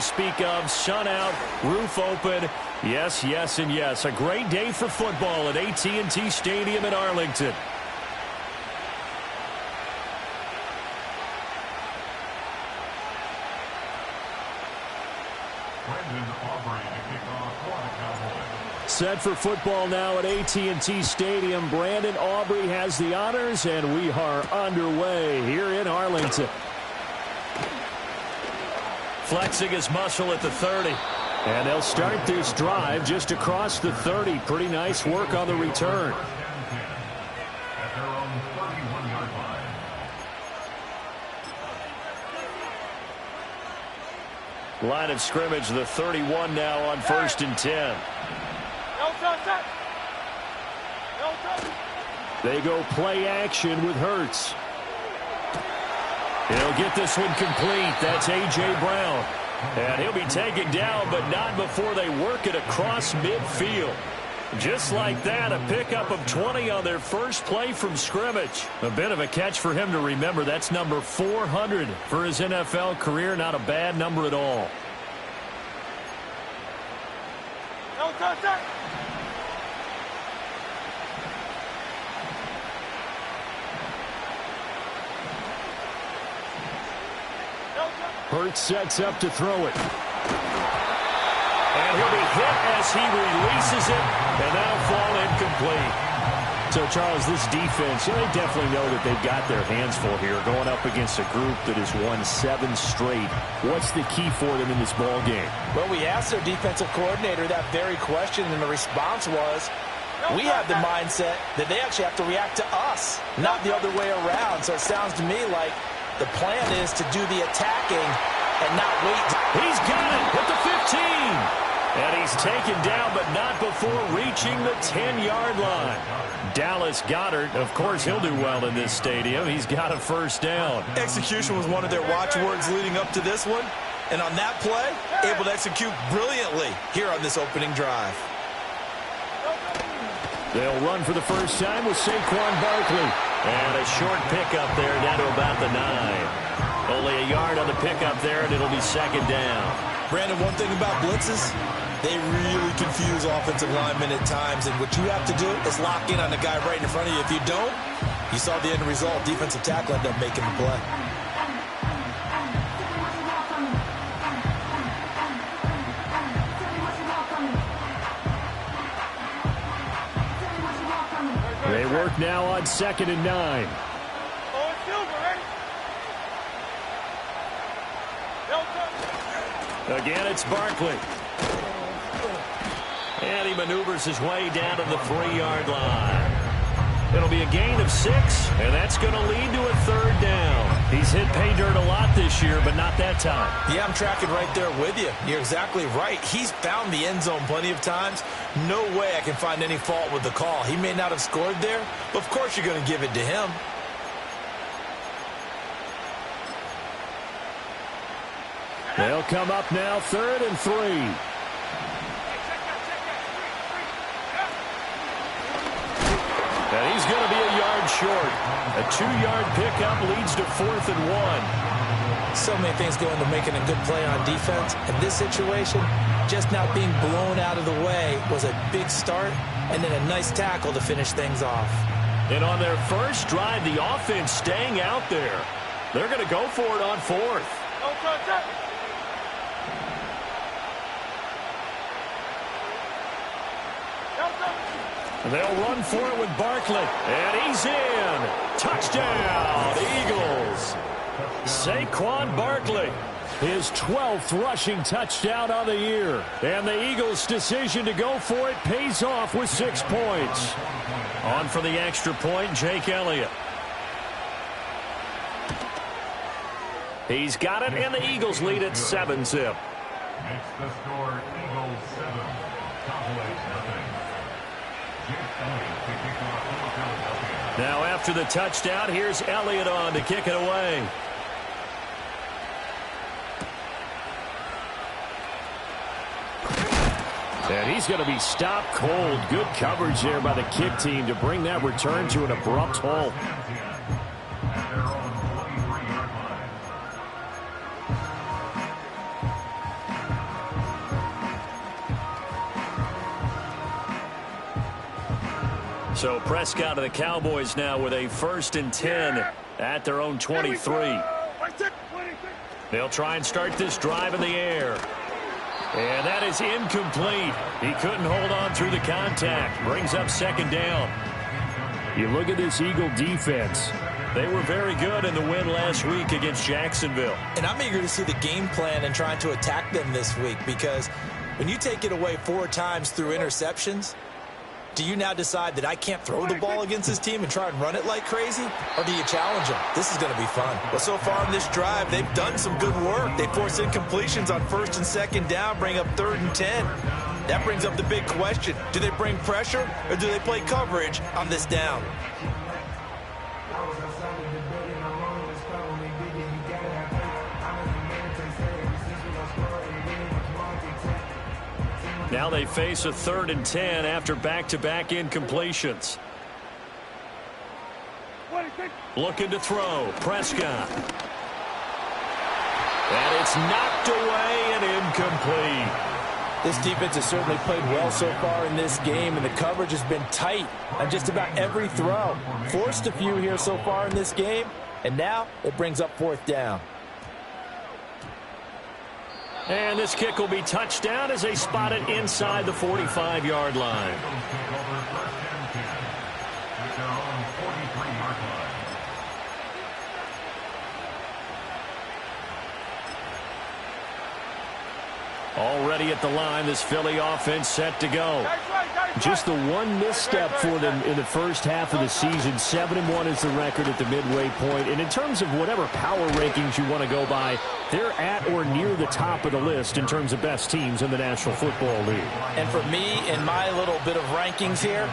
speak of. Sun out, roof open. Yes, yes, and yes. A great day for football at AT&T Stadium in Arlington. Set for football now at AT&T Stadium. Brandon Aubrey has the honors, and we are underway here in Arlington. Flexing his muscle at the 30. And they'll start this drive just across the 30. Pretty nice work on the return. Line of scrimmage, the 31 now on 1st and 10. They go play action with Hurts. He'll get this one complete. That's A.J. Brown. And he'll be taken down, but not before they work it across midfield. Just like that, a pickup of 20 on their first play from scrimmage. A bit of a catch for him to remember. That's number 400 for his NFL career. Not a bad number at all. Hurts sets up to throw it. And he'll be hit as he releases it, and that'll fall incomplete. So, Charles, this defense, they definitely know that they've got their hands full here, going up against a group that has won 7 straight. What's the key for them in this ball game? Well, we asked their defensive coordinator that very question, and the response was, we have the mindset that they actually have to react to us, not the other way around. So it sounds to me like the plan is to do the attacking and not wait. He's got it at the 15. And he's taken down, but not before reaching the 10-yard line. Dallas Goedert, of course, he'll do well in this stadium. He's got a first down. Execution was one of their watchwords leading up to this one. And on that play, able to execute brilliantly here on this opening drive. They'll run for the first time with Saquon Barkley. And a short pickup there down to about the 9. Only a yard on the pickup there, and it'll be second down. Brandon, one thing about blitzes, they really confuse offensive linemen at times. And what you have to do is lock in on the guy right in front of you. If you don't, you saw the end result. Defensive tackle ended up making the play. They work now on 2nd and 9. Again, it's Barkley. And he maneuvers his way down to the 3-yard line. It'll be a gain of 6, and that's going to lead to a 3rd down. He's hit pay dirt a lot this year, but not that time. Yeah, I'm tracking right there with you. You're exactly right. He's found the end zone plenty of times. No way I can find any fault with the call. He may not have scored there, but of course you're going to give it to him. They'll come up now 3rd and 3. And he's going to be a yard short. A 2-yard pickup leads to 4th and 1. So many things go into making a good play on defense. In this situation, just not being blown out of the way was a big start, and then a nice tackle to finish things off. And on their first drive, the offense staying out there. They're going to go for it on 4th. They'll run for it with Barkley. And he's in. Touchdown, Eagles. Saquon Barkley, his 12th rushing touchdown on the year. And the Eagles' decision to go for it pays off with 6 points. On for the extra point, Jake Elliott. He's got it, and the Eagles lead at 7-zip. Makes the score Eagles 7, Cowboys nothing. Now after the touchdown, here's Elliott on to kick it away. And he's going to be stopped cold. Good coverage there by the kick team to bring that return to an abrupt halt. So Prescott of the Cowboys now with a 1st and 10 at their own 23. They'll try and start this drive in the air. And that is incomplete. He couldn't hold on through the contact. Brings up 2nd down. You look at this Eagle defense. They were very good in the win last week against Jacksonville. And I'm eager to see the game plan and trying to attack them this week, because when you take it away 4 times through interceptions, do you now decide that I can't throw the ball against this team and try and run it like crazy? Or do you challenge them? This is going to be fun. Well, so far in this drive, they've done some good work. They force incompletions on 1st and 2nd down, bring up 3rd and 10. That brings up the big question. Do they bring pressure or do they play coverage on this down? Now they face a 3rd and 10 after back-to-back incompletions. Looking to throw. Prescott. And it's knocked away and incomplete. This defense has certainly played well so far in this game, and the coverage has been tight on just about every throw. Forced a few here so far in this game, and now it brings up 4th down. And this kick will be touchdown as they spot it inside the 45-yard line. Already at the line, this Philly offense set to go. Just the one misstep for them in the first half of the season. 7-1 is the record at the midway point. And in terms of whatever power rankings you want to go by, they're at or near the top of the list in terms of best teams in the National Football League. And for me, in my little bit of rankings here,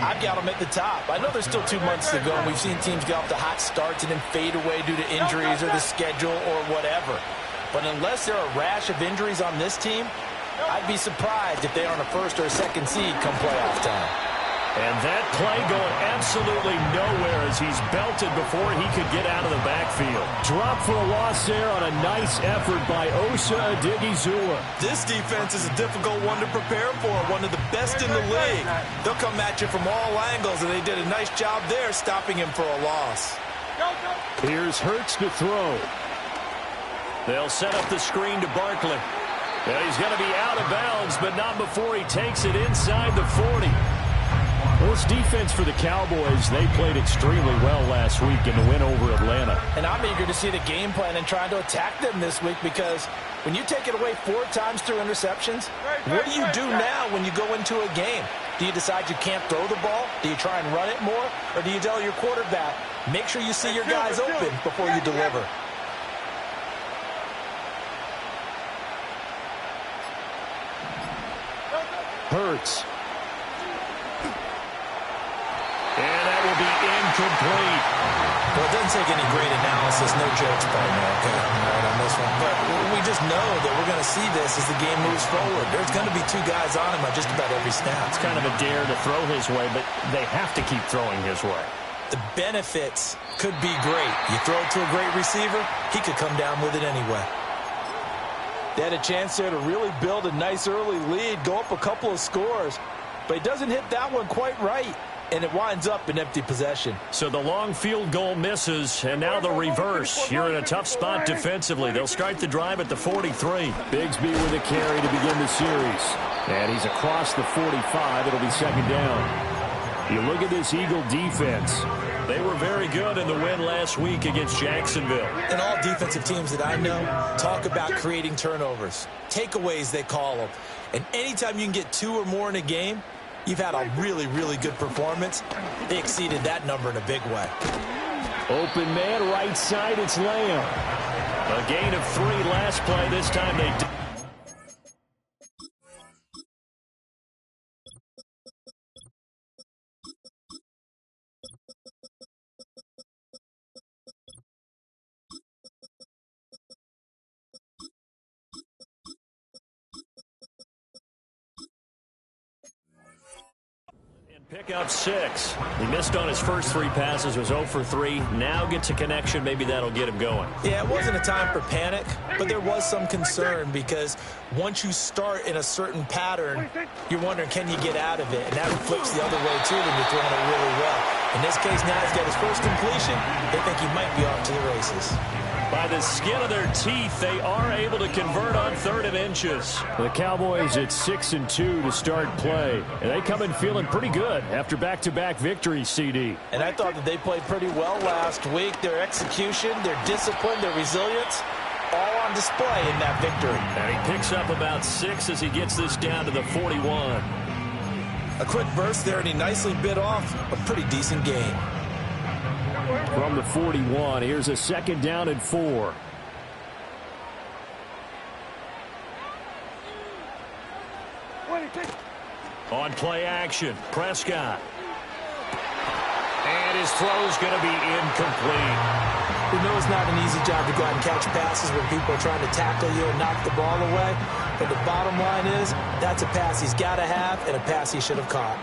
I've got them at the top. I know there's still 2 months to go, and we've seen teams get off to hot starts and then fade away due to injuries or the schedule or whatever. But unless there are a rash of injuries on this team, I'd be surprised if they aren't a 1st or a 2nd seed come playoff time. And that play going absolutely nowhere as he's belted before he could get out of the backfield. Drop for a loss there on a nice effort by Osa Odighizuwa. This defense is a difficult one to prepare for, one of the best in the league. They'll come at you from all angles, and they did a nice job there stopping him for a loss. Here's Hurts to throw. They'll set up the screen to Barkley. And he's going to be out of bounds, but not before he takes it inside the 40. Well, this defense for the Cowboys, they played extremely well last week in the win over Atlanta. And I'm eager to see the game plan and trying to attack them this week, because when you take it away 4 times through interceptions, what do you do now when you go into a game? Do you decide you can't throw the ball? Do you try and run it more? Or do you tell your quarterback, make sure you see your guys open before you deliver? Hurts. And that will be incomplete. Well, it doesn't take any great analysis, no jokes, partner, okay, right on this one. But we just know that we're going to see this as the game moves forward. There's going to be 2 guys on him on just about every snap. It's kind of a dare to throw his way, but they have to keep throwing his way. The benefits could be great. You throw it to a great receiver, he could come down with it anyway. They had a chance there to really build a nice early lead, go up a couple of scores, but he doesn't hit that one quite right, and it winds up an empty possession. So the long field goal misses, and now the reverse. You're in a tough spot defensively. They'll start the drive at the 43. Bigsby with a carry to begin the series. And he's across the 45. It'll be 2nd down. You look at this Eagle defense. They were very good in the win last week against Jacksonville. And all defensive teams that I know talk about creating turnovers. Takeaways, they call them. And anytime you can get 2 or more in a game, you've had a really, really good performance. They exceeded that number in a big way. Open man, right side, it's Lamb. A gain of 3 last play. This time they did. Pick up 6. He missed on his first 3 passes, was 0 for 3. Now gets a connection. Maybe that'll get him going. Yeah, it wasn't a time for panic, but there was some concern because once you start in a certain pattern, you're wondering, can you get out of it? And that flips the other way, too, when you're throwing it really well. In this case, now he's got his first completion. They think he might be off to the races. By the skin of their teeth, they are able to convert on 3rd and inches. The Cowboys at 6-2 to start play. And they come in feeling pretty good after back-to-back victories, CD. And I thought that they played pretty well last week. Their execution, their discipline, their resilience, all on display in that victory. And he picks up about 6 as he gets this down to the 41. A quick burst there, and he nicely bit off a pretty decent gain. From the 41, here's a 2nd down and 4. On play action, Prescott. And his throw's going to be incomplete. We know it's not an easy job to go out and catch passes when people are trying to tackle you and knock the ball away. But the bottom line is, that's a pass he's got to have and a pass he should have caught.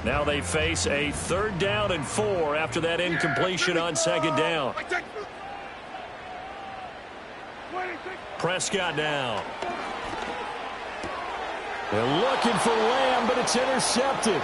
Now they face a 3rd down and 4 after that incompletion on 2nd down. Prescott now. They're looking for Lamb, but it's intercepted.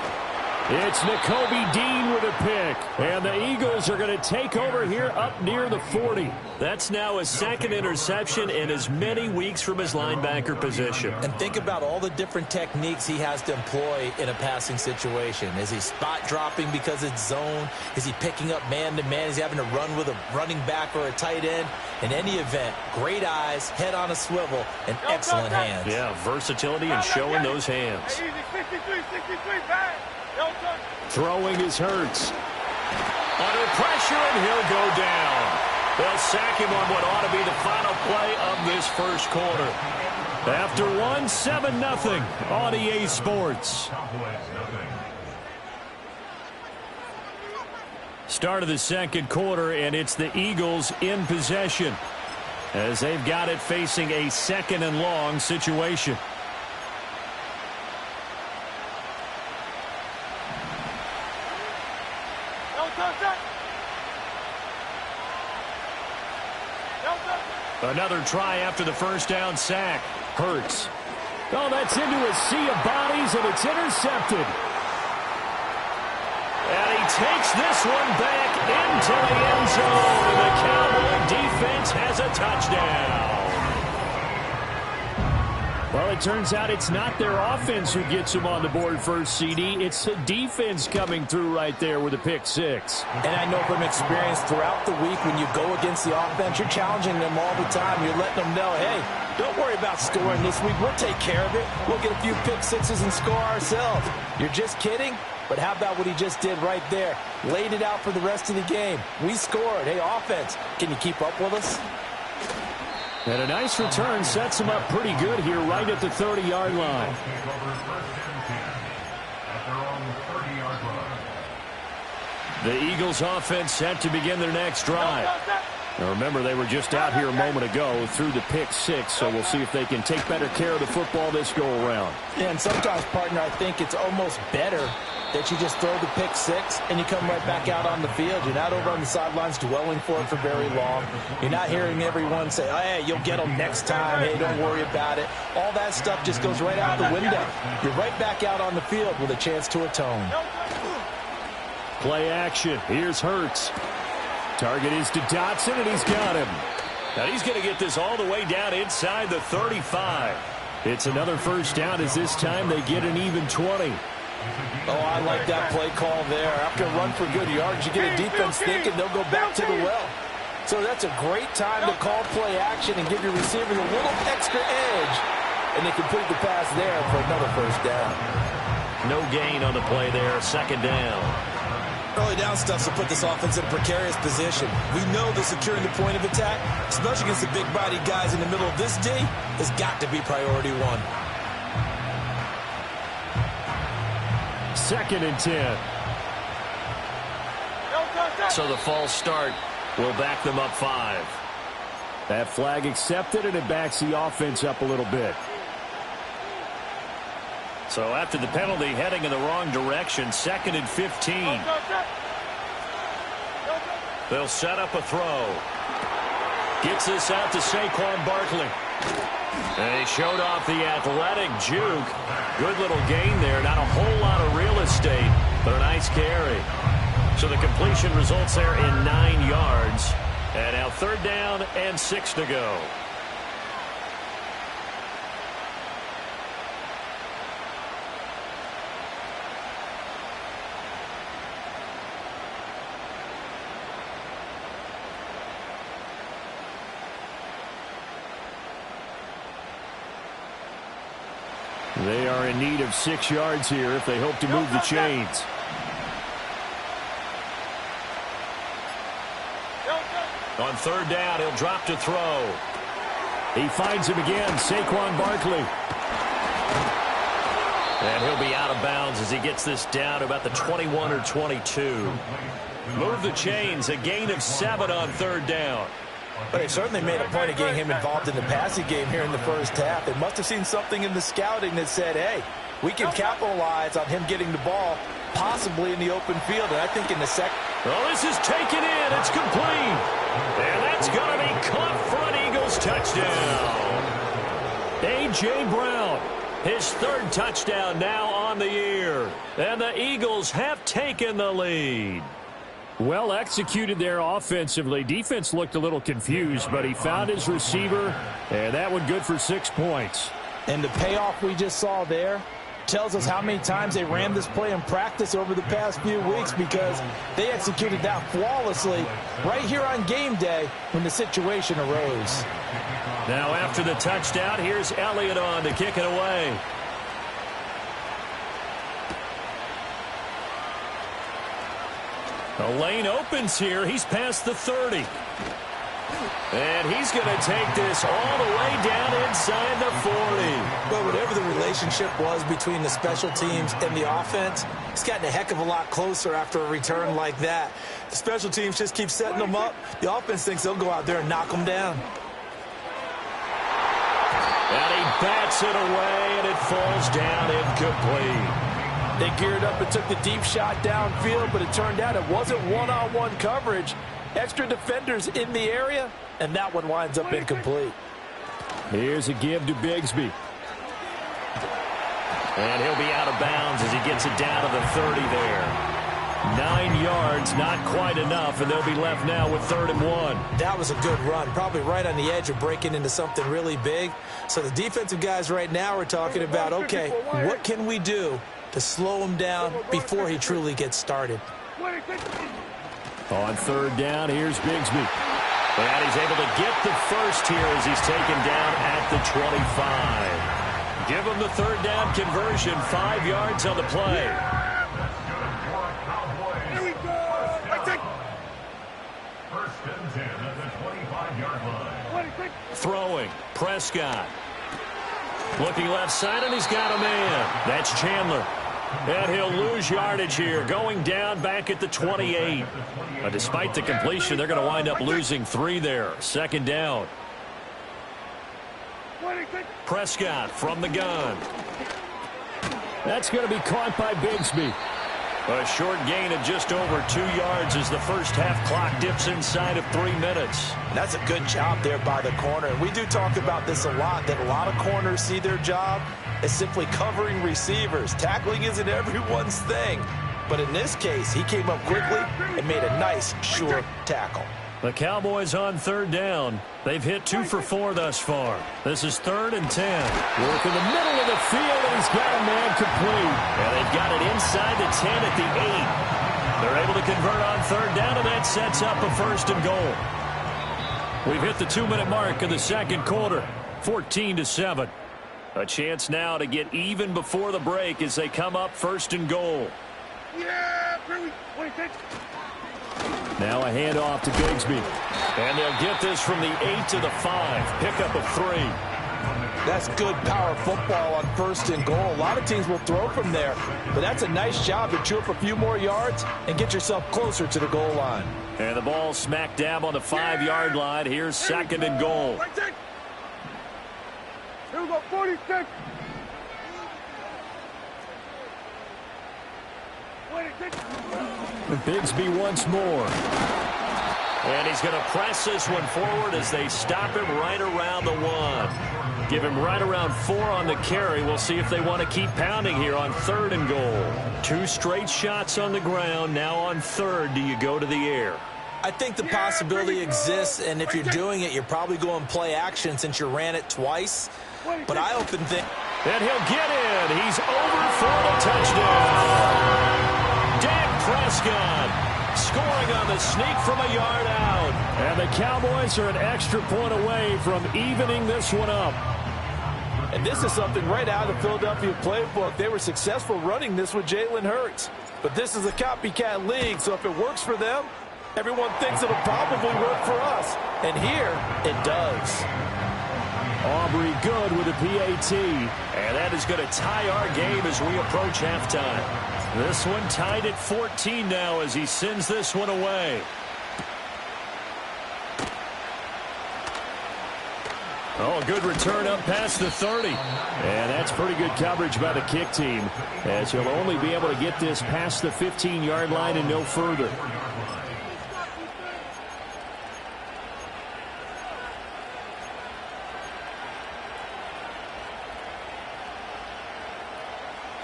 It's Nakobe Dean with a pick. And the Eagles are going to take over here up near the 40. That's now his 2nd interception in as many weeks from his linebacker position. And think about all the different techniques he has to employ in a passing situation. Is he spot dropping because it's zone? Is he picking up man-to-man? Is he having to run with a running back or a tight end? In any event, great eyes, head on a swivel, and excellent hands. Yeah, versatility and showing those hands. Throwing is Hurts. Under pressure, and he'll go down. They'll sack him on what ought to be the final play of this first quarter. After 1, 7-0 on EA Sports. Start of the 2nd quarter, and it's the Eagles in possession as they've got it facing a 2nd and long situation. Another try after the 1st down sack. Hurts. Oh, that's into a sea of bodies, and it's intercepted. And he takes this one back into the end zone. And the Cowboy defense has a touchdown. Well, it turns out it's not their offense who gets them on the board first, CD. It's the defense coming through right there with a pick 6. And I know from experience throughout the week when you go against the offense, you're challenging them all the time. You're letting them know, hey, don't worry about scoring this week. We'll take care of it. We'll get a few pick 6s and score ourselves. You're just kidding? But how about what he just did right there? Laid it out for the rest of the game. We scored. Hey, offense, can you keep up with us? And a nice return sets him up pretty good here right at the 30-yard line. The Eagles offense set to begin their next drive. Now remember, they were just out here a moment ago through the pick 6, so we'll see if they can take better care of the football this go-around. Yeah, and sometimes, partner, I think it's almost better that you just throw the pick 6 and you come right back out on the field. You're not over on the sidelines dwelling for it for very long. You're not hearing everyone say, oh, hey, you'll get them next time. Hey, don't worry about it. All that stuff just goes right out the window. You're right back out on the field with a chance to atone. Play action. Here's Hurts. Target is to Dotson, and he's got him. Now he's going to get this all the way down inside the 35. It's another 1st down as this time they get an even 20. Oh, I like that play call there. After a run for good yards, you get a defense thinking they'll go back to the well. So that's a great time to call play action and give your receivers a little extra edge. And they complete the pass there for another 1st down. No gain on the play there, 2nd down. Early down stuff will put this offense in a precarious position. We know that securing the point of attack, especially against the big-bodied guys in the middle of this D, has got to be priority 1. 2nd and 10. So the false start will back them up 5. That flag accepted, and it backs the offense up a little bit. So after the penalty, heading in the wrong direction, 2nd and 15. They'll set up a throw. Gets this out to Saquon Barkley. And he showed off the athletic juke. Good little gain there. Not a whole lot of real estate, but a nice carry. So the completion results there in 9 yards. And now 3rd down and 6 to go. They are in need of 6 yards here if they hope to move the chains. On 3rd down, he'll drop to throw. He finds him again, Saquon Barkley. And he'll be out of bounds as he gets this down to about the 21 or 22. Move the chains, a gain of 7 on 3rd down. But they certainly made a point of getting him involved in the passing game here in the first half. They must have seen something in the scouting that said, hey, we can capitalize on him getting the ball, possibly in the open field. And I think in the second. Well, this is taken in. It's complete. And that's going to be caught for an Eagles touchdown. A.J. Brown, his 3rd touchdown now on the year. And the Eagles have taken the lead. Well executed there offensively. Defense looked a little confused, but he found his receiver, and that one good for 6 points. And the payoff we just saw there tells us how many times they ran this play in practice over the past few weeks, because they executed that flawlessly right here on game day when the situation arose. Now after the touchdown, here's Elliott on to kick it away. The lane opens here. He's past the 30. And he's going to take this all the way down inside the 40. Well, whatever the relationship was between the special teams and the offense, it's gotten a heck of a lot closer after a return like that. The special teams just keep setting them up. The offense thinks they'll go out there and knock them down. And he bats it away, and it falls down incomplete. They geared up and took the deep shot downfield, but it turned out it wasn't one-on-one coverage. Extra defenders in the area, and that one winds up incomplete. Here's a give to Bigsby. And he'll be out of bounds as he gets it down to the 30 there. 9 yards, not quite enough, and they'll be left now with 3rd and 1. That was a good run, probably right on the edge of breaking into something really big. So the defensive guys right now are talking about, okay, what can we do to slow him down before he truly gets started? On 3rd down, here's Bigsby. And he's able to get the first here as he's taken down at the 25. Give him the 3rd down conversion, 5 yards on the play. Here we go. First and 10 at the 25-yard line. Throwing, Prescott. Looking left side, and he's got a man. That's Chandler. And he'll lose yardage here, going down back at the 28. Despite the completion, they're going to wind up losing 3 there. 2nd down. Prescott from the gun. That's going to be caught by Bigsby. A short gain of just over 2 yards as the first half clock dips inside of 3 minutes. That's a good job there by the corner. We do talk about this a lot, that a lot of corners see their job as simply covering receivers. Tackling isn't everyone's thing. But in this case, he came up quickly and made a nice, sure tackle. The Cowboys on 3rd down. They've hit 2 for 4 thus far. This is 3rd and 10. Work in the middle of the field, and he's got a man complete. And they've got it inside the 10 at the 8. They're able to convert on 3rd down, and that sets up a 1st and goal. We've hit the 2-minute mark of the 2nd quarter, 14-7. A chance now to get even before the break as they come up 1st and goal. Now a handoff to Bigsby. And they'll get this from the 8 to the 5. Pickup of 3. That's good power football on 1st and goal. A lot of teams will throw from there, but that's a nice job to chew up a few more yards and get yourself closer to the goal line. And the ball smack dab on the 5-yard line. Here's 2nd and goal. Here we go, 46. Bigsby once more. And he's going to press this one forward as they stop him right around the 1. Give him right around 4 on the carry. We'll see if they want to keep pounding here on 3rd and goal. 2 straight shots on the ground. Now on 3rd, do you go to the air? I think the possibility exists, and if you're doing it, you're probably going play action since you ran it twice. But I often think... And he'll get in. He's over for the touchdown. Dak Prescott scoring on the sneak from a yard out. And the Cowboys are an extra point away from evening this one up. And this is something right out of the Philadelphia playbook. They were successful running this with Jalen Hurts. But this is a copycat league, so if it works for them, everyone thinks it'll probably work for us. And here, it does. Aubrey good with a PAT. And that is going to tie our game as we approach halftime. This one tied at 14 now as he sends this one away. Oh, good return up past the 30. And that's pretty good coverage by the kick team, as he'll only be able to get this past the 15-yard line and no further.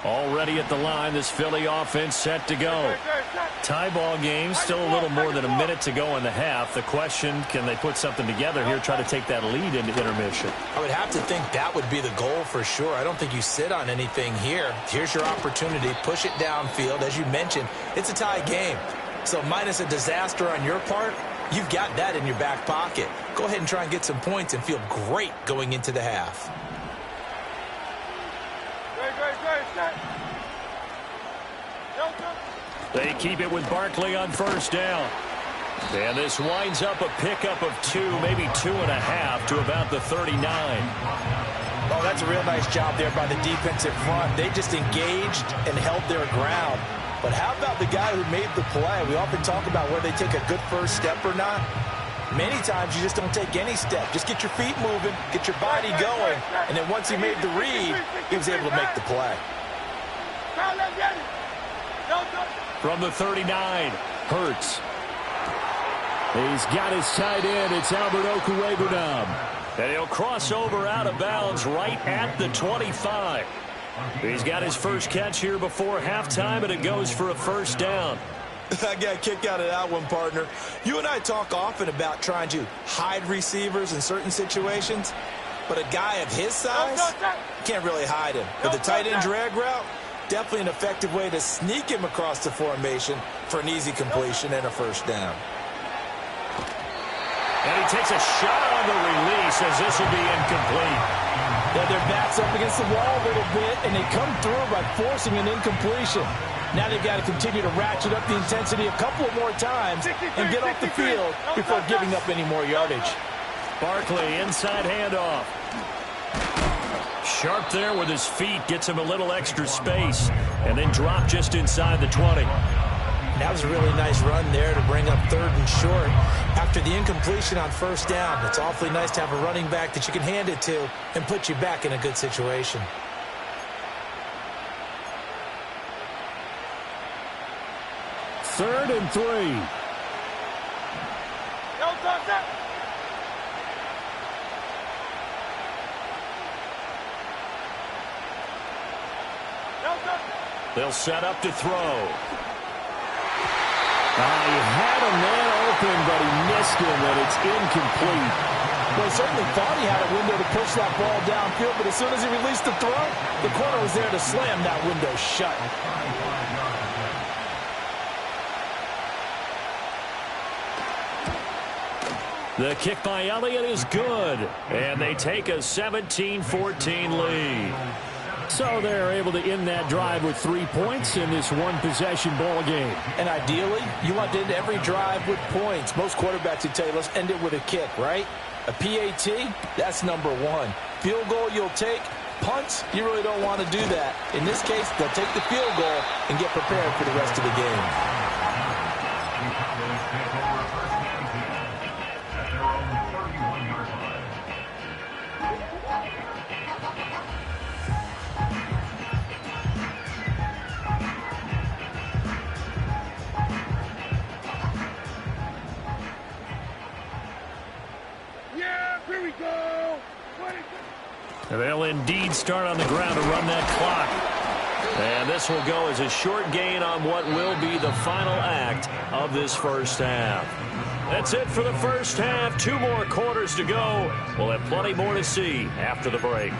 Already at the line, this Philly offense set to go. Tie ball game, still a little more than a minute to go in the half. The question, can they put something together here, try to take that lead into intermission? I would have to think that would be the goal for sure. I don't think you sit on anything here. Here's your opportunity. Push it downfield. As you mentioned, it's a tie game. So minus a disaster on your part, you've got that in your back pocket. Go ahead and try and get some points and feel great going into the half. They keep it with Barkley on 1st down. And this winds up a pickup of 2, maybe 2.5 to about the 39. Oh, that's a real nice job there by the defensive front. They just engaged and held their ground. But how about the guy who made the play? We often talk about whether they take a good first step or not. Many times you just don't take any step. Just get your feet moving, get your body going, and then once he made the read, he was able to make the play. From the 39, Hurts. He's got his tight end. It's Albert Okwuegbunam. And he'll cross over out of bounds right at the 25. He's got his first catch here before halftime, and it goes for a 1st down. I got a kick out of that one, partner. You and I talk often about trying to hide receivers in certain situations, but a guy of his size can't really hide him. With the tight end drag route, definitely an effective way to sneak him across the formation for an easy completion and a 1st down. And he takes a shot on the release as this will be incomplete. Yeah, their backs up against the wall a little bit, and they come through by forcing an incompletion. Now they've got to continue to ratchet up the intensity a couple more times and get off the field before giving up any more yardage. Barkley, inside handoff. Sharp there with his feet, gets him a little extra space, and then drop just inside the 20. That was a really nice run there to bring up 3rd and short. After the incompletion on 1st down, it's awfully nice to have a running back that you can hand it to and put you back in a good situation. Third and 3. They'll set up to throw. He had a man open, but he missed him, and it's incomplete. Well, he certainly thought he had a window to push that ball downfield, but as soon as he released the throw, the corner was there to slam that window shut. The kick by Elliott is good, and they take a 17-14 lead. So they're able to end that drive with 3 points in this one-possession ball game. And ideally, you want to end every drive with points. Most quarterbacks would tell you, let's end it with a kick, right? A PAT, that's number one. Field goal you'll take. Punts, you really don't want to do that. In this case, they'll take the field goal and get prepared for the rest of the game. They'll indeed start on the ground to run that clock. And this will go as a short gain on what will be the final act of this first half. That's it for the first half. 2 more quarters to go. We'll have plenty more to see after the break.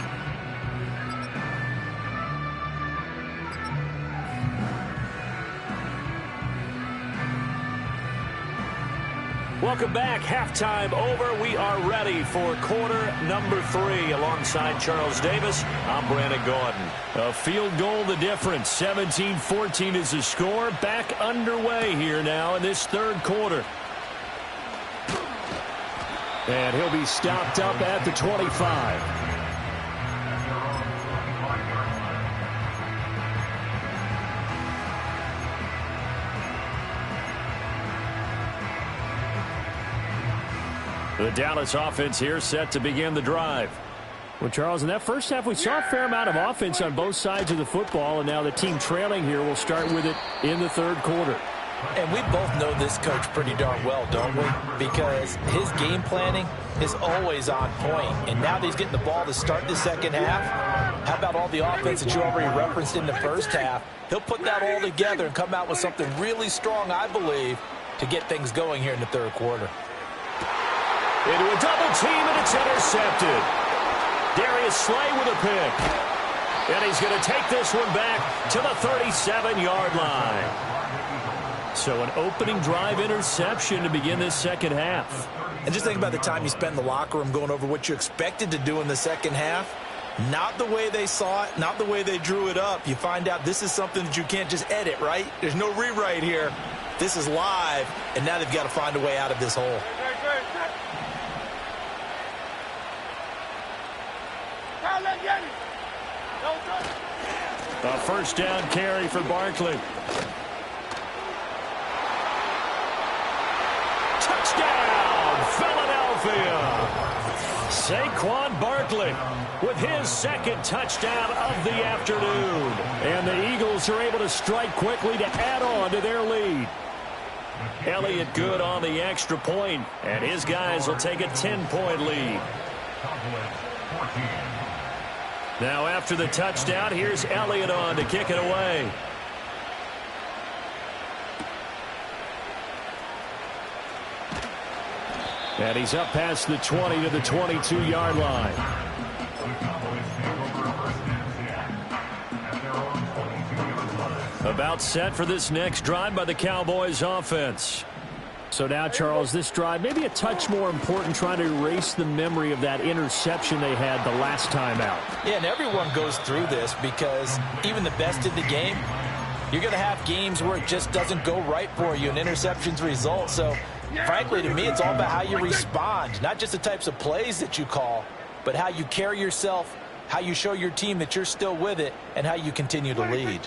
Welcome back. Halftime over. We are ready for quarter number 3. Alongside Charles Davis, I'm Brandon Gordon. A field goal the difference. 17-14 is the score. Back underway here now in this third quarter. And he'll be stopped up at the 25. The Dallas offense here set to begin the drive. Well, Charles, in that first half, we saw a fair amount of offense on both sides of the football, and now the team trailing here will start with it in the third quarter. And we both know this coach pretty darn well, don't we? Because his game planning is always on point. And now that he's getting the ball to start the second half, how about all the offense that you already referenced in the first half? He'll put that all together and come out with something really strong, I believe, to get things going here in the third quarter. Into a double team, and it's intercepted. Darius Slay with a pick. And he's going to take this one back to the 37-yard line. So an opening drive interception to begin this second half. And just think about the time you spent in the locker room going over what you expected to do in the second half. Not the way they saw it, not the way they drew it up. You find out this is something that you can't just edit, right? There's no rewrite here. This is live, and now they've got to find a way out of this hole. A first down carry for Barkley. Touchdown, Philadelphia. Saquon Barkley with his second touchdown of the afternoon. And the Eagles are able to strike quickly to add on to their lead. Elliott good on the extra point, and his guys will take a 10-point lead. Now after the touchdown, here's Elliott on to kick it away. And he's up past the 20 to the 22-yard line. About set for this next drive by the Cowboys offense. So now, Charles, this drive maybe a touch more important, trying to erase the memory of that interception they had the last time out. Yeah, and everyone goes through this because even the best in the game, you're going to have games where it just doesn't go right for you and interceptions result. So, frankly, to me, it's all about how you respond, not just the types of plays that you call, but how you carry yourself, how you show your team that you're still with it, and how you continue to lead.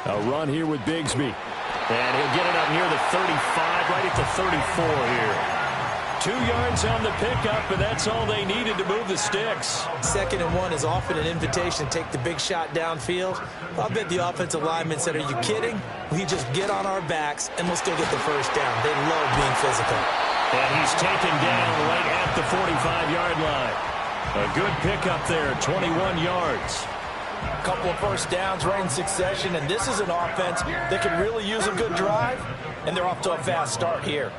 A run here with Bigsby. And he'll get it up near the 35, right at the 34 here. 2 yards on the pickup, and that's all they needed to move the sticks. 2nd and 1 is often an invitation to take the big shot downfield. I'll bet the offensive linemen said, are you kidding? We just get on our backs, and we'll still get the first down. They love being physical. And he's taken down right at the 45-yard line. A good pickup there, 21 yards. A couple of first downs right in succession, and this is an offense that can really use a good drive, and they're off to a fast start here.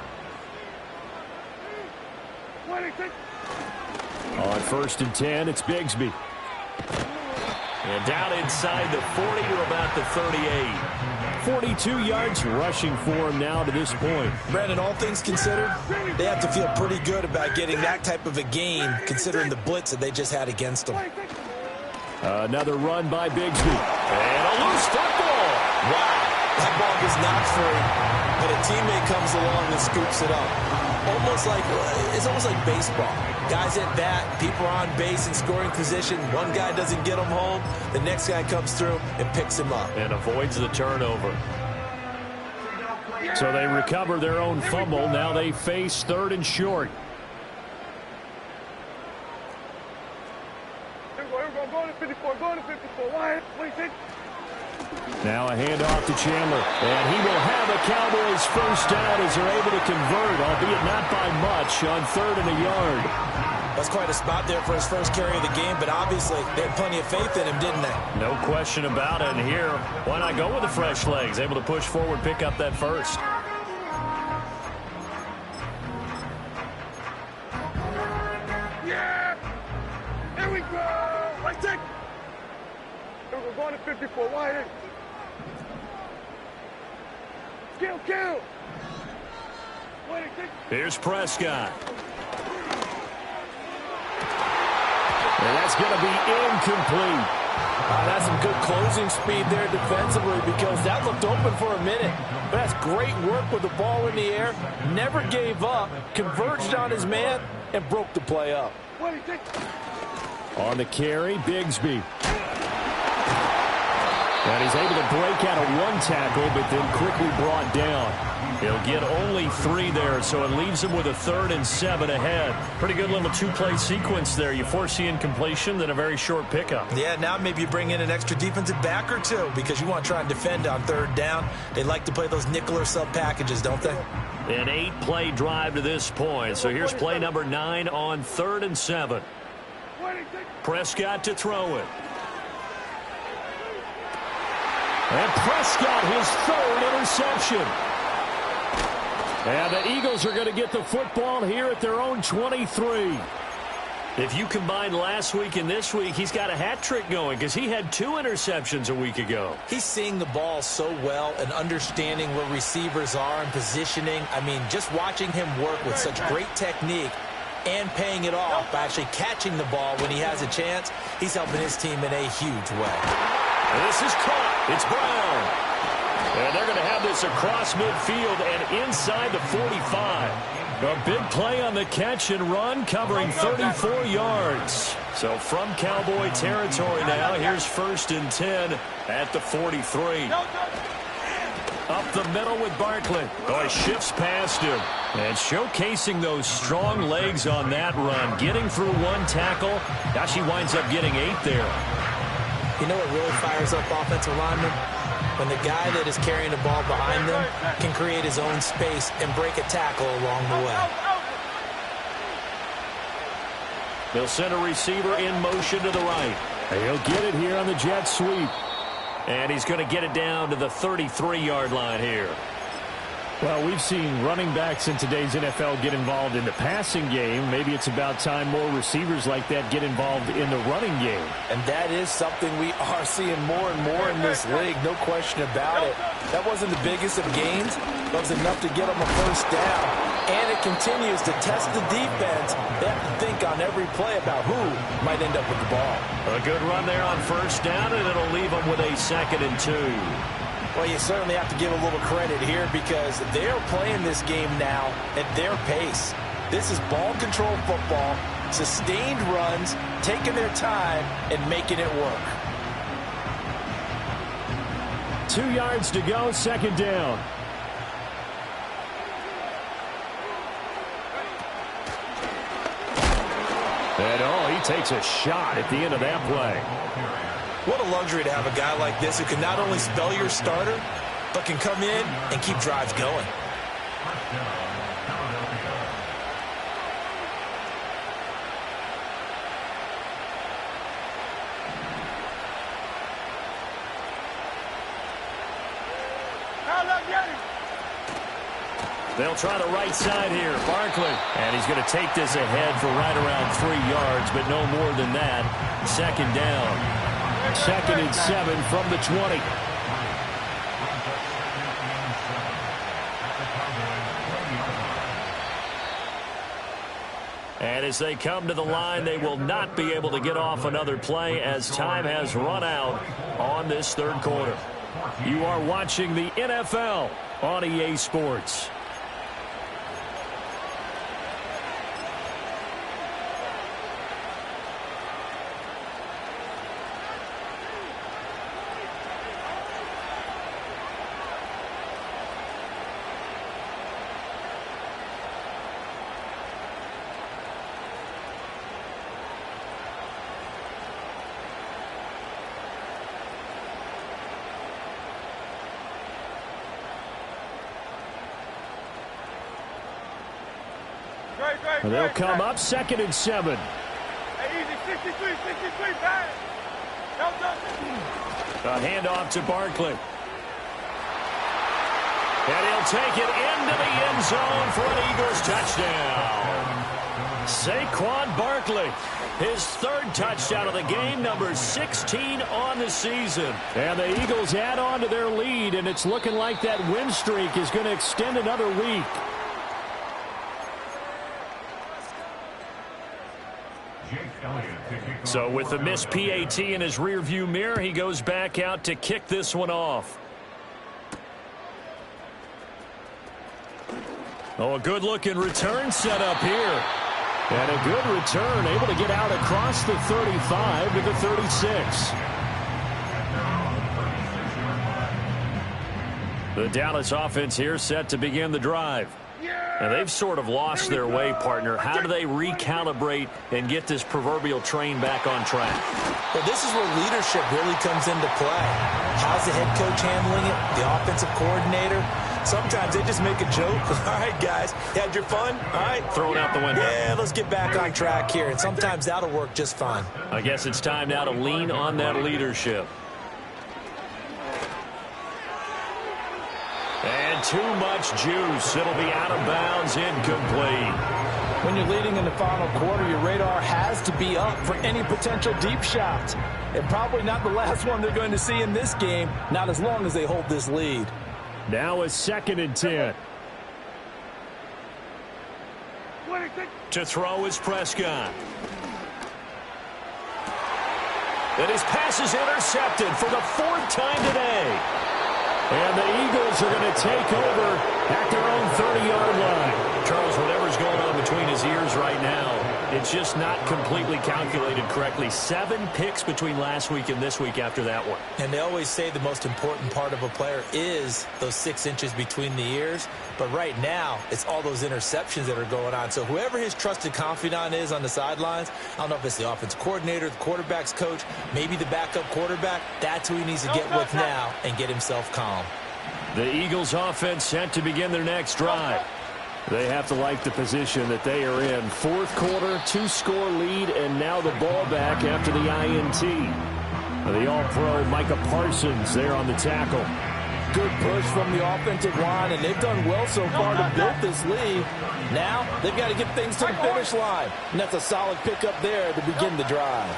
On 1st and 10, it's Bigsby. And down inside the 40 to about the 38. 42 yards rushing for him now to this point. Brandon, all things considered, they have to feel pretty good about getting that type of a gain, considering the blitz that they just had against them. Another run by Bigsby. And a loose football. Wow, that ball gets knocked free, but a teammate comes along and scoops it up. It's almost like baseball. Guys at bat, people are on base in scoring position. One guy doesn't get him home. The next guy comes through and picks him up. And avoids the turnover. So they recover their own fumble. Now they face 3rd and short. Now a handoff to Chandler. And he will have a Cowboys first down as they're able to convert, albeit not by much, on 3rd and a yard. That's quite a spot there for his first carry of the game, but obviously they had plenty of faith in him, didn't they? No question about it. And here, why not go with the fresh legs? Able to push forward, pick up that first. Yeah! Here we go! Right take! We're going to 54 wide. Kill! Here's Prescott. And that's going to be incomplete. That's some good closing speed there defensively because that looked open for a minute. But that's great work with the ball in the air. Never gave up, converged on his man, and broke the play up. On the carry, Bigsby. And he's able to break out of one tackle, but then quickly brought down. He'll get only 3 there, so it leaves him with a 3rd and 7 ahead. Pretty good little 2-play sequence there. You force the incompletion, then a very short pickup. Yeah, now maybe you bring in an extra defensive back or 2 because you want to try and defend on 3rd down. They like to play those nickel or sub packages, don't they? An 8-play drive to this point. So here's play number 9 on 3rd and 7. Prescott to throw it. And Prescott, his 3rd interception. And the Eagles are going to get the football here at their own 23. If you combine last week and this week, he's got a hat trick going because he had 2 interceptions a week ago. He's seeing the ball so well and understanding where receivers are and positioning. I mean, just watching him work with such great technique and paying it off by actually catching the ball when he has a chance, he's helping his team in a huge way. This is caught. It's Brown. And they're going to have this across midfield and inside the 45. A big play on the catch and run, covering 34 yards. So from Cowboy territory now, here's 1st and 10 at the 43. Up the middle with Barkley. Oh, he shifts past him. And showcasing those strong legs on that run. Getting through 1 tackle. Now she winds up getting 8 there. You know what really fires up offensive linemen? When the guy that is carrying the ball behind them can create his own space and break a tackle along the way. They'll send a receiver in motion to the right. He'll get it here on the jet sweep. And he's going to get it down to the 33-yard line here. Well, we've seen running backs in today's NFL get involved in the passing game. Maybe it's about time more receivers like that get involved in the running game. And that is something we are seeing more and more in this league, no question about it. That wasn't the biggest of gains, but it was enough to get them a first down. And it continues to test the defense. They have to think on every play about who might end up with the ball. A good run there on first down, and it'll leave them with a 2nd and 2. Well, you certainly have to give a little credit here because they're playing this game now at their pace. This is ball control football, sustained runs, taking their time, and making it work. 2 yards to go, 2nd down. And, he takes a shot at the end of that play. What a luxury to have a guy like this who can not only spell your starter, but can come in and keep drives going. They'll try the right side here. Barkley. And he's going to take this ahead for right around 3 yards, but no more than that. 2nd down. 2nd and 7 from the 20. And As they come to the line, they will not be able to get off another play as time has run out on this third quarter. You are watching the NFL on EA Sports. They'll come up 2nd and 7. A handoff to Barkley. And he'll take it into the end zone for an Eagles touchdown. Saquon Barkley, his 3rd touchdown of the game, number 16 on the season. And the Eagles add on to their lead, and it's looking like that win streak is going to extend another week. So with the missed PAT in his rearview mirror, he goes back out to kick this one off. Oh, a good-looking return set up here. And a good return, able to get out across the 35 to the 36. The Dallas offense here set to begin the drive. And they've sort of lost their way, partner. How do they recalibrate and get this proverbial train back on track? Well, this is where leadership really comes into play. How's the head coach handling it? The offensive coordinator? Sometimes they just make a joke. All right, guys, you had your fun? All right. Throw it out the window. Yeah, let's get back on track here. And sometimes that'll work just fine. I guess it's time now to lean on that leadership. And too much juice. It'll be out of bounds, incomplete. When you're leading in the final quarter, your radar has to be up for any potential deep shots. And probably not the last one they're going to see in this game, not as long as they hold this lead. Now a 2nd and 10. To throw is Prescott. And his pass is intercepted for the 4th time today. And the Eagles are going to take over at their own 30-yard line. Charles, whatever's going on between his ears right now, it's just not completely calculated correctly. 7 picks between last week and this week after that one. And they always say the most important part of a player is those 6 inches between the ears. But right now, it's all those interceptions that are going on. So whoever his trusted confidant is on the sidelines, I don't know if it's the offensive coordinator, the quarterback's coach, maybe the backup quarterback, that's who he needs to get with now and get himself calm. The Eagles offense set to begin their next drive. They have to like the position that they are in. 4th quarter, 2-score lead, and now the ball back after the INT. The All-Pro Micah Parsons there on the tackle. Good push from the offensive line, and they've done well so far to build this lead. Now they've got to get things to the finish line, and that's a solid pickup there to begin the drive.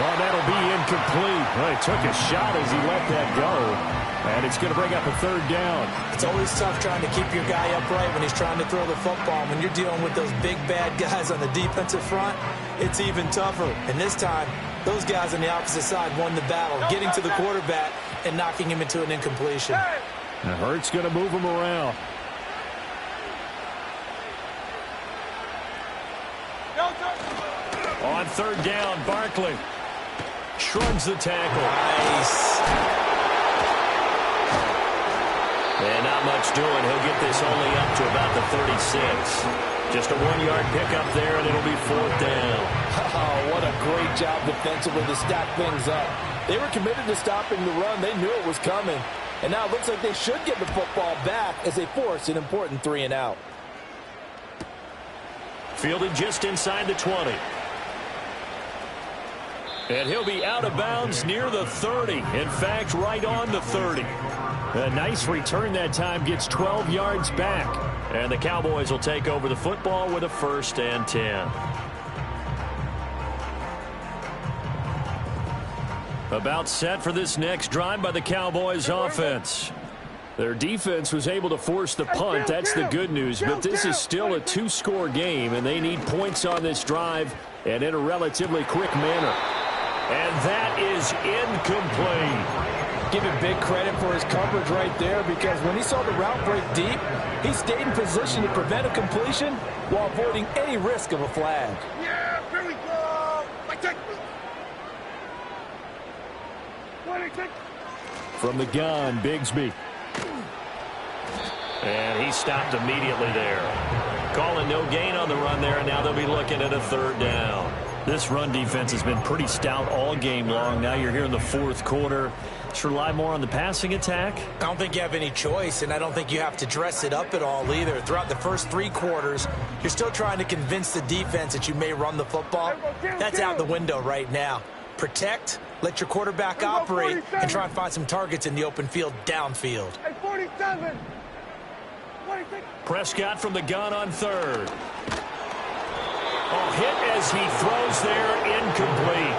Well, that'll be incomplete. Well, he took a shot as he let that go. And it's going to bring up a 3rd down. It's always tough trying to keep your guy upright when he's trying to throw the football. When you're dealing with those big, bad guys on the defensive front, it's even tougher. And this time, those guys on the opposite side won the battle, getting to the quarterback and knocking him into an incompletion. And Hurts going to move him around. On 3rd down, Barkley shrugs the tackle. Nice. And not much doing. He'll get this only up to about the 36. Just a 1-yard pickup there, and it'll be 4th down. Oh, what a great job defensively to stack things up. They were committed to stopping the run. They knew it was coming. And now it looks like they should get the football back as they force an important 3-and-out. Fielded just inside the 20. And he'll be out of bounds near the 30. In fact, right on the 30. A nice return that time, gets 12 yards back. And the Cowboys will take over the football with a 1st and 10. About set for this next drive by the Cowboys offense. Their defense was able to force the punt. That's the good news. But this is still a two-score game, and they need points on this drive and in a relatively quick manner. And that is incomplete. Give him big credit for his coverage right there, because when he saw the route break deep, he stayed in position to prevent a completion while avoiding any risk of a flag. Yeah, here we go. From the gun, Bigsby. And he stopped immediately there. Calling no gain on the run there, and now they'll be looking at a third down. This run defense has been pretty stout all game long. Now you're here in the fourth quarter. Let's rely more on the passing attack. I don't think you have any choice, and I don't think you have to dress it up at all either. Throughout the first three quarters, you're still trying to convince the defense that you may run the football. That's out the window right now. Protect, let your quarterback operate, and try and find some targets in the open field downfield. 47. Prescott from the gun on third. Oh, hit as he throws there, incomplete.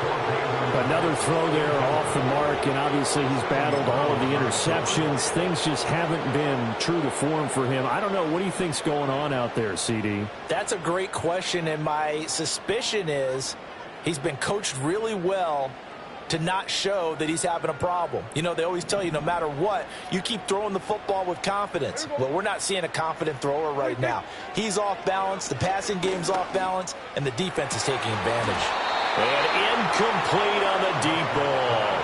Another throw there off the mark, and obviously he's battled all of the interceptions. Things just haven't been true to form for him. I don't know. What do you think's going on out there, CD? That's a great question, and my suspicion is he's been coached really well to not show that he's having a problem. You know, they always tell you no matter what, you keep throwing the football with confidence. Well, we're not seeing a confident thrower right now. He's off balance, the passing game's off balance, and the defense is taking advantage. And incomplete on the deep ball.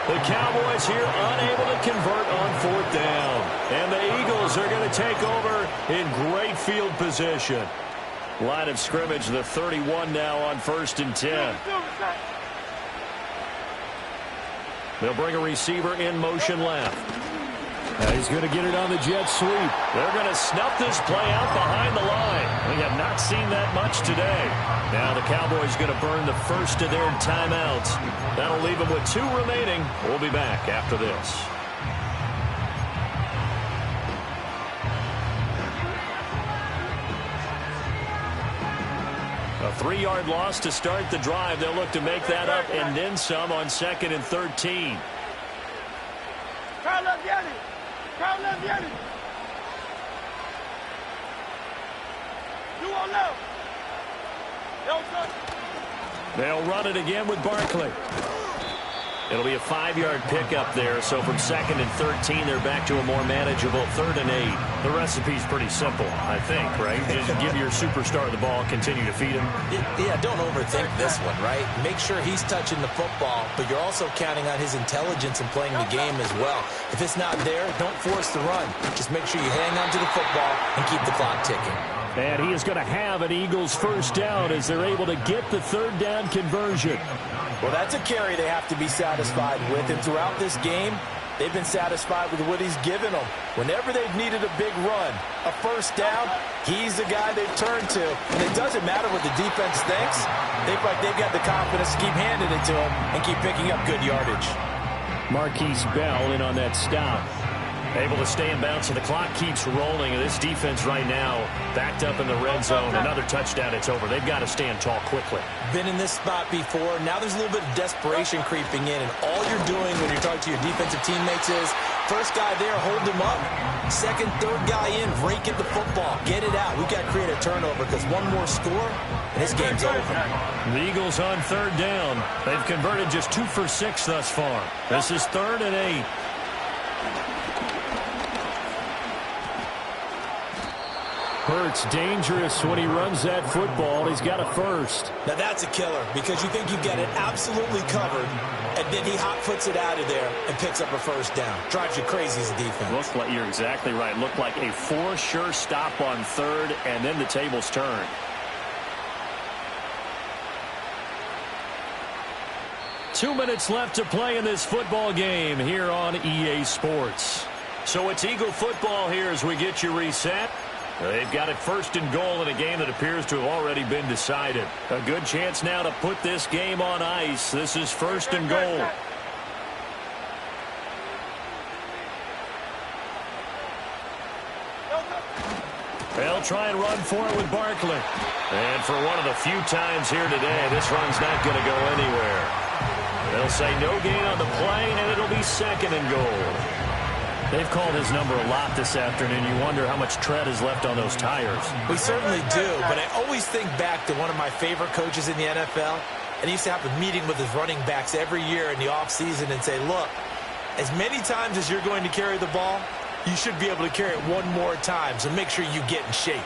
The Cowboys here unable to convert on fourth down. And the Eagles are going to take over in great field position. Line of scrimmage, the 31 now on 1st and 10. They'll bring a receiver in motion left. He's going to get it on the jet sweep. They're going to snuff this play out behind the line. We have not seen that much today. Now the Cowboys going to burn the first of their timeouts. That'll leave them with 2 remaining. We'll be back after this. A 3-yard loss to start the drive. They'll look to make that up and then some on 2nd and 13. They'll run it again with Barkley. It'll be a 5-yard pickup there, so from 2nd and 13, they're back to a more manageable 3rd and 8. The recipe's pretty simple, I think, right? Just give your superstar the ball, continue to feed him. Yeah, don't overthink this one, right? Make sure he's touching the football, but you're also counting on his intelligence in playing the game as well. If it's not there, don't force the run. Just make sure you hang on to the football and keep the clock ticking. And he is going to have an Eagles first down as they're able to get the 3rd down conversion. Well, that's a carry they have to be satisfied with. And throughout this game, they've been satisfied with what he's given them. Whenever they've needed a big run, a first down, he's the guy they've turned to. And it doesn't matter what the defense thinks. They've got the confidence to keep handing it to him and keep picking up good yardage. Marquise Bell in on that stop. Able to stay in bounds, so the clock keeps rolling. And this defense right now backed up in the red zone. Another touchdown, it's over. They've got to stand tall quickly. Been in this spot before. Now there's a little bit of desperation creeping in. And all you're doing when you're talking to your defensive teammates is, first guy there, hold him up. Second, third guy in, rake at the football. Get it out. We've got to create a turnover because one more score, and this game's over. The Eagles on 3rd down. They've converted just 2 for 6 thus far. This is 3rd and 8. Hurts dangerous when he runs that football. He's got a first. Now that's a killer because you think you've got it absolutely covered, and then he hot-foots it out of there and picks up a first down. Drives you crazy as a defense. Looks like you're exactly right. Looked like a 4 sure stop on 3rd, and then the tables turn. Two minutes left to play in this football game here on EA Sports. So it's Eagle football here as we get you reset. They've got it 1st and goal in a game that appears to have already been decided. A good chance now to put this game on ice. This is 1st and goal. They'll try and run for it with Barkley. And for one of the few times here today, this run's not going to go anywhere. They'll say no gain on the play, and it'll be 2nd and goal. They've called his number a lot this afternoon. You wonder how much tread is left on those tires. We certainly do, but I always think back to one of my favorite coaches in the NFL, and he used to have a meeting with his running backs every year in the offseason and say, look, as many times as you're going to carry the ball, you should be able to carry it one more time, so make sure you get in shape.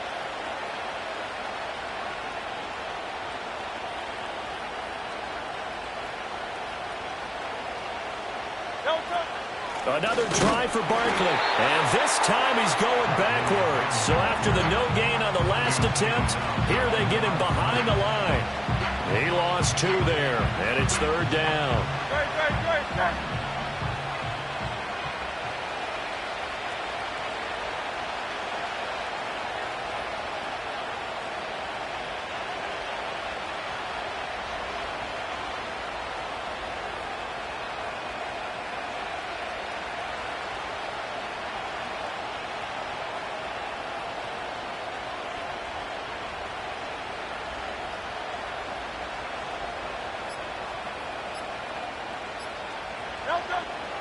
Another try for Barkley. And this time he's going backwards. So after the no gain on the last attempt, here they get him behind the line. He lost 2 there, and it's 3rd down.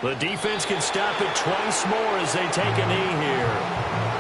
The defense can stop it twice more as they take a knee here.